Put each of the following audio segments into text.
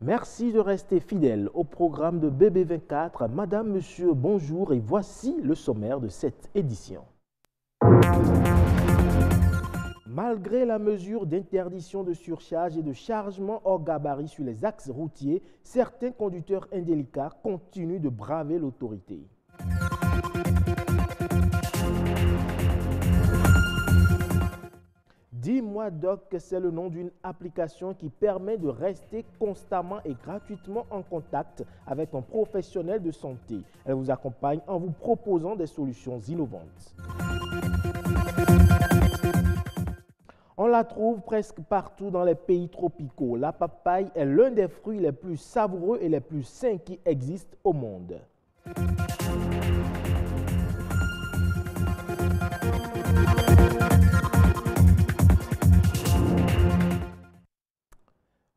Merci de rester fidèle au programme de BB24. Madame, monsieur, bonjour et voici le sommaire de cette édition. Malgré la mesure d'interdiction de surcharge et de chargement hors gabarit sur les axes routiers, certains conducteurs indélicats continuent de braver l'autorité. Dis-moi Doc, c'est le nom d'une application qui permet de rester constamment et gratuitement en contact avec un professionnel de santé. Elle vous accompagne en vous proposant des solutions innovantes. On la trouve presque partout dans les pays tropicaux. La papaye est l'un des fruits les plus savoureux et les plus sains qui existent au monde.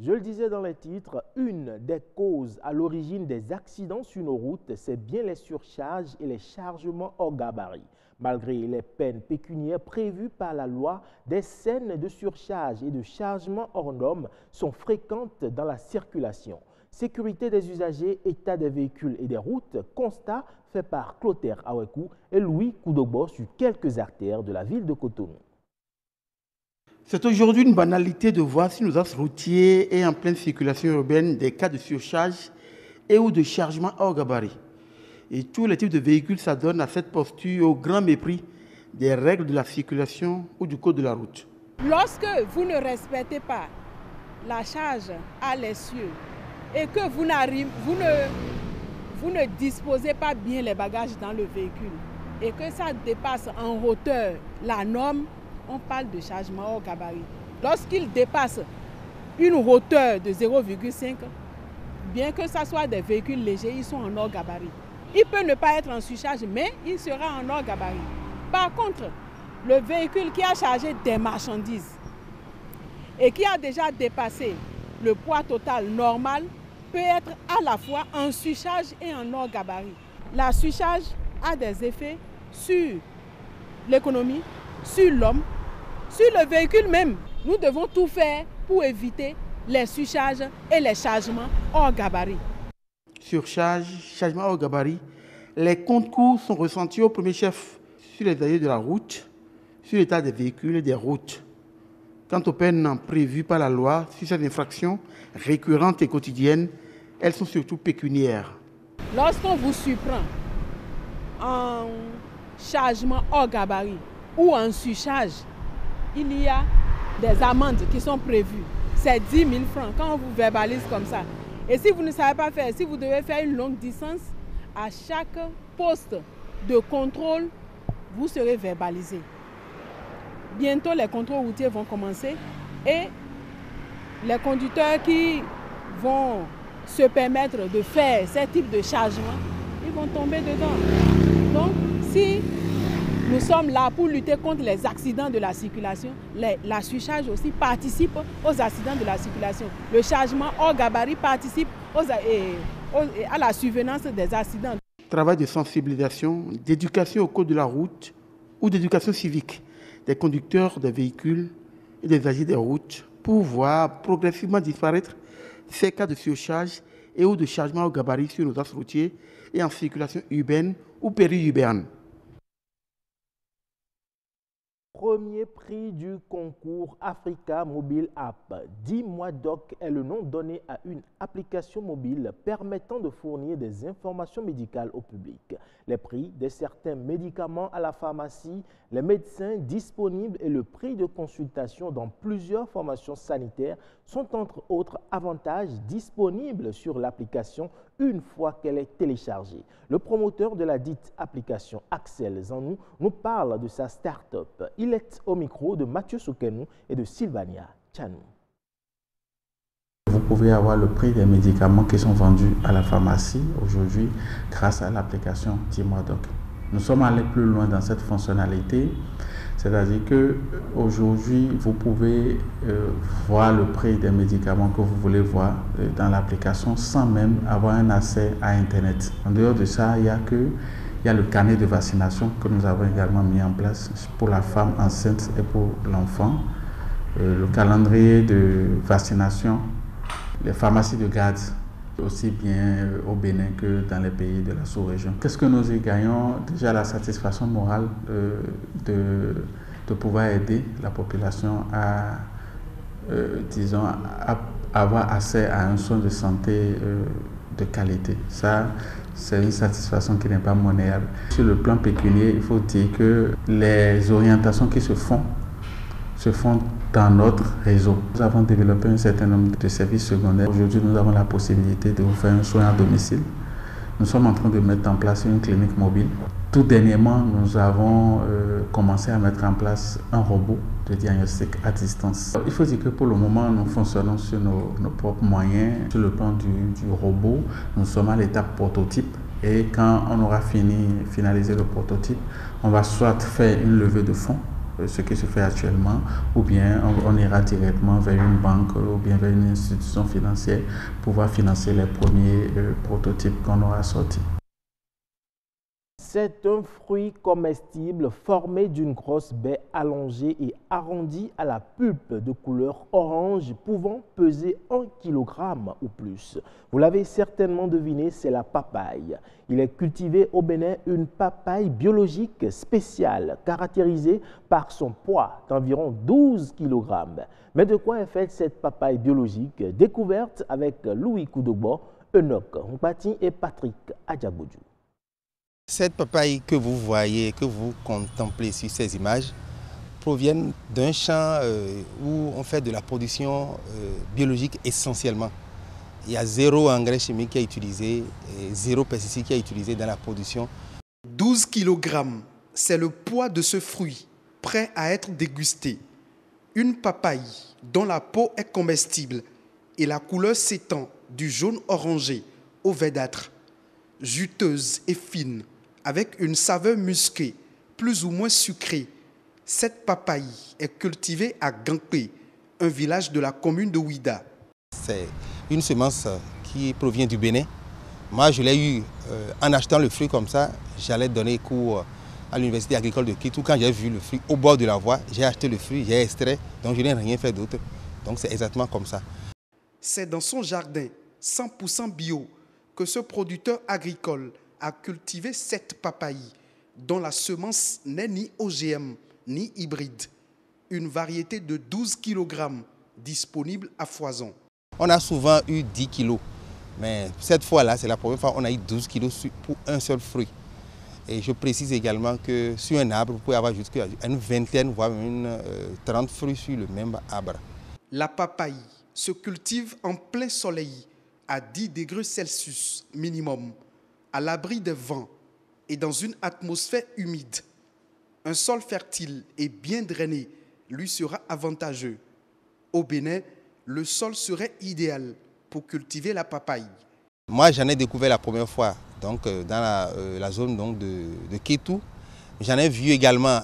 Je le disais dans les titres, une des causes à l'origine des accidents sur nos routes, c'est bien les surcharges et les chargements hors gabarit. Malgré les peines pécuniaires prévues par la loi, des scènes de surcharge et de chargement hors normes sont fréquentes dans la circulation. Sécurité des usagers, état des véhicules et des routes, constat fait par Clotaire Awekou et Louis Koudogbo sur quelques artères de la ville de Cotonou. C'est aujourd'hui une banalité de voir sur nos axes routiers et en pleine circulation urbaine des cas de surcharge et ou de chargement hors gabarit. Et tous les types de véhicules s'adonnent à cette posture au grand mépris des règles de la circulation ou du code de la route. Lorsque vous ne respectez pas la charge à l'essieu et que vous ne disposez pas bien les bagages dans le véhicule et que ça dépasse en hauteur la norme, on parle de chargement hors gabarit. Lorsqu'il dépasse une hauteur de 0,5, bien que ce soit des véhicules légers, ils sont en hors gabarit. Il peut ne pas être en surcharge, mais il sera en hors gabarit. Par contre, le véhicule qui a chargé des marchandises et qui a déjà dépassé le poids total normal peut être à la fois en surcharge et en hors gabarit. La surcharge a des effets sur l'économie, sur l'homme, sur le véhicule même. Nous devons tout faire pour éviter les surcharges et les chargements hors gabarit. Surcharge, chargement hors gabarit, les concours sont ressentis au premier chef sur les allées de la route, sur l'état des véhicules et des routes. Quant aux peines prévues par la loi sur ces infractions récurrentes et quotidiennes, elles sont surtout pécuniaires. Lorsqu'on vous surprend en chargement hors gabarit ou en surcharge, il y a des amendes qui sont prévues. C'est 10 000 francs quand on vous verbalise comme ça. Et si vous ne savez pas faire, si vous devez faire une longue distance, à chaque poste de contrôle, vous serez verbalisé. Bientôt, les contrôles routiers vont commencer et les conducteurs qui vont se permettre de faire ce type de chargement, ils vont tomber dedans. Donc, si nous sommes là pour lutter contre les accidents de la circulation, la surcharge aussi participe aux accidents de la circulation. Le chargement hors gabarit participe à la survenance des accidents. Travail de sensibilisation, d'éducation au code de la route ou d'éducation civique des conducteurs des véhicules et des agents des routes pour voir progressivement disparaître ces cas de surcharge et ou de chargement hors gabarit sur nos axes routiers et en circulation urbaine ou périurbaine. Premier prix du concours Africa Mobile App. Dis-moi Doc est le nom donné à une application mobile permettant de fournir des informations médicales au public. Les prix de certains médicaments à la pharmacie, les médecins disponibles et le prix de consultation dans plusieurs formations sanitaires sont entre autres avantages disponibles sur l'application une fois qu'elle est téléchargée. Le promoteur de la dite application, Axel Zanou, nous parle de sa start-up. Il est au micro de Mathieu Soukenou et de Sylvania Tchanou. Vous pouvez avoir le prix des médicaments qui sont vendus à la pharmacie aujourd'hui grâce à l'application Dis-moi Doc. Nous sommes allés plus loin dans cette fonctionnalité, c'est-à-dire qu'aujourd'hui, vous pouvez voir le prix des médicaments que vous voulez voir dans l'application sans même avoir un accès à Internet. En dehors de ça, il y a le carnet de vaccination que nous avons également mis en place pour la femme enceinte et pour l'enfant. Le calendrier de vaccination les pharmacies de garde, aussi bien au Bénin que dans les pays de la sous-région. Qu'est-ce que nous y gagnons? Déjà la satisfaction morale de pouvoir aider la population à, disons, à avoir accès à un soin de santé de qualité. Ça, c'est une satisfaction qui n'est pas monnayable. Sur le plan pécuniaire, il faut dire que les orientations qui se font dans notre réseau. Nous avons développé un certain nombre de services secondaires. Aujourd'hui, nous avons la possibilité de vous faire un soin à domicile. Nous sommes en train de mettre en place une clinique mobile. Tout dernièrement, nous avons commencé à mettre en place un robot de diagnostic à distance. Il faut dire que pour le moment, nous fonctionnons sur nos propres moyens. Sur le plan du robot, nous sommes à l'étape prototype. Et quand on aura finalisé le prototype, on va soit faire une levée de fonds, ce qui se fait actuellement, ou bien on ira directement vers une banque ou bien vers une institution financière pour pouvoir financer les premiers prototypes qu'on aura sortis. C'est un fruit comestible formé d'une grosse baie allongée et arrondie à la pulpe de couleur orange pouvant peser 1 kg ou plus. Vous l'avez certainement deviné, c'est la papaye. Il est cultivé au Bénin une papaye biologique spéciale caractérisée par son poids d'environ 12 kg. Mais de quoi est faite cette papaye biologique? Découverte avec Louis Koudogbo, Enoch Mpati et Patrick Adjagodjou. Cette papaye que vous voyez, que vous contemplez sur ces images, proviennent d'un champ où on fait de la production biologique essentiellement. Il y a 0 engrais chimique qui est utilisé, et 0 pesticide qui est utilisé dans la production. 12 kg, c'est le poids de ce fruit, prêt à être dégusté. Une papaye dont la peau est comestible et la couleur s'étend du jaune orangé au verdâtre, juteuse et fine, avec une saveur musquée, plus ou moins sucrée. Cette papaye est cultivée à Gankpé, un village de la commune de Ouida. C'est une semence qui provient du Bénin. Moi, je l'ai eu en achetant le fruit comme ça. J'allais donner cours à l'université agricole de Kétou. Quand j'ai vu le fruit au bord de la voie, j'ai acheté le fruit, j'ai extrait, donc je n'ai rien fait d'autre. Donc c'est exactement comme ça. C'est dans son jardin, 100% bio, que ce producteur agricole a cultivé cette papaye, dont la semence n'est ni OGM ni hybride. Une variété de 12 kg disponible à foison. On a souvent eu 10 kg, mais cette fois-là, c'est la première fois qu'on a eu 12 kg pour un seul fruit. Et je précise également que sur un arbre, vous pouvez avoir jusqu'à une vingtaine, voire une 30 fruits sur le même arbre. La papaye se cultive en plein soleil, à 10 degrés Celsius minimum, à l'abri des vents et dans une atmosphère humide. Un sol fertile et bien drainé lui sera avantageux. Au Bénin, le sol serait idéal pour cultiver la papaye. Moi, j'en ai découvert la première fois donc, dans la zone donc, de Kétou. J'en ai vu également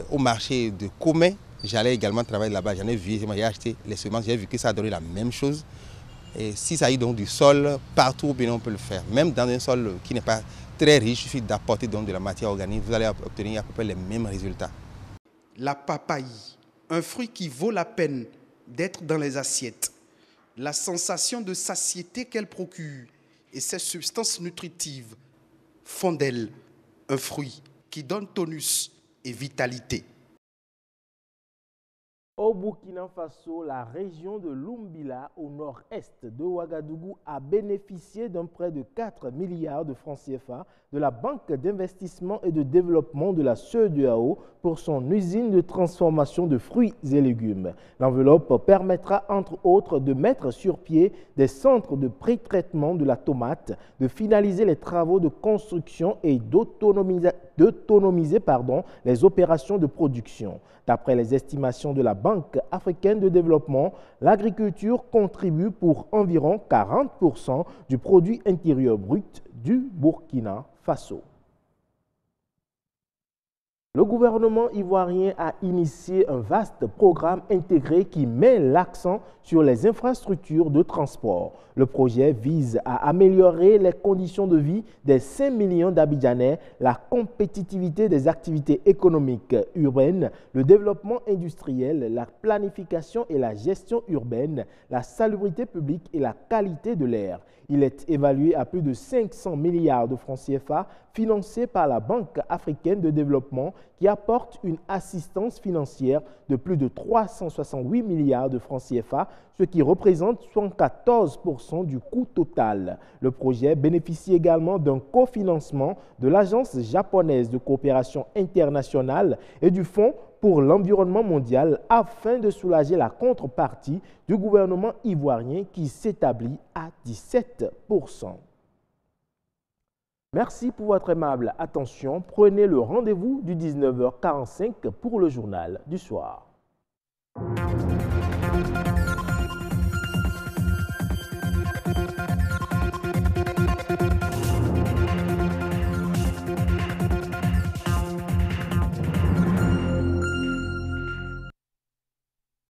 au marché de Komé. J'allais également travailler là-bas. J'en ai vu, j'ai acheté les semences, j'ai vu que ça a donné la même chose. Et si ça y est donc du sol, partout au Bénin, on peut le faire. Même dans un sol qui n'est pas très riche, il suffit d'apporter donc de la matière organique, vous allez obtenir à peu près les mêmes résultats. La papaye, un fruit qui vaut la peine d'être dans les assiettes. La sensation de satiété qu'elle procure et ses substances nutritives font d'elle un fruit qui donne tonus et vitalité. Au Burkina Faso, la région de Lumbila, au nord-est de Ouagadougou, a bénéficié d'un prêt de 4 milliards de francs CFA de la Banque d'investissement et de développement de la CEDEAO pour son usine de transformation de fruits et légumes. L'enveloppe permettra entre autres de mettre sur pied des centres de pré-traitement de la tomate, de finaliser les travaux de construction et d'autonomiser les opérations de production. D'après les estimations de la Banque africaine de développement, l'agriculture contribue pour environ 40% du produit intérieur brut du Burkina Faso. Le gouvernement ivoirien a initié un vaste programme intégré qui met l'accent sur les infrastructures de transport. Le projet vise à améliorer les conditions de vie des 5 millions d'Abidjanais, la compétitivité des activités économiques urbaines, le développement industriel, la planification et la gestion urbaine, la salubrité publique et la qualité de l'air. Il est évalué à plus de 500 milliards de francs CFA financés par la Banque africaine de développement qui apporte une assistance financière de plus de 368 milliards de francs CFA, ce qui représente 74% du coût total. Le projet bénéficie également d'un cofinancement de l'Agence japonaise de coopération internationale et du Fonds pour l'environnement mondial afin de soulager la contrepartie du gouvernement ivoirien qui s'établit à 17%. Merci pour votre aimable attention. Prenez le rendez-vous du 19h45 pour le journal du soir.